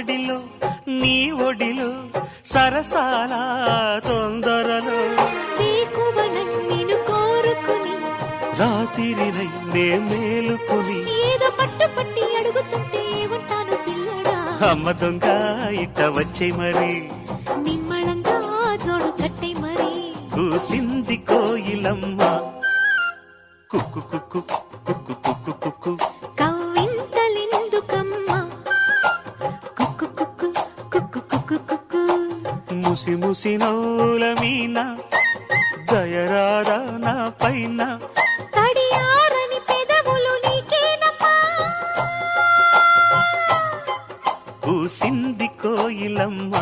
సందడిలో నీ ఒడిలో సరసాల తొందరలో నిన్ను కోరుకుని రాత్రిరై నే మేలుకుని ఏదో పట్టు పట్టి అడుగుతుంటే ఏమంటాను పిల్లడా అమ్మ దొంగ ఇట్ట వచ్చే మరి నిమ్మళంగా జోడు కట్టే మరి కూసింది కోయిలమ్మ కుక్కు కుక్కు కుక్కు కుక్కు కుక్కు కవ్వింతలెందుకమ్మా కుక్కు కుక్కు కుక్కు కుక్కు కుక్కు ముసి ముసి నవ్వుల మీన దయరారా నా పైన తడియారని పెదవులు నీకేనమ్మా కూసింది కోయిలమ్మ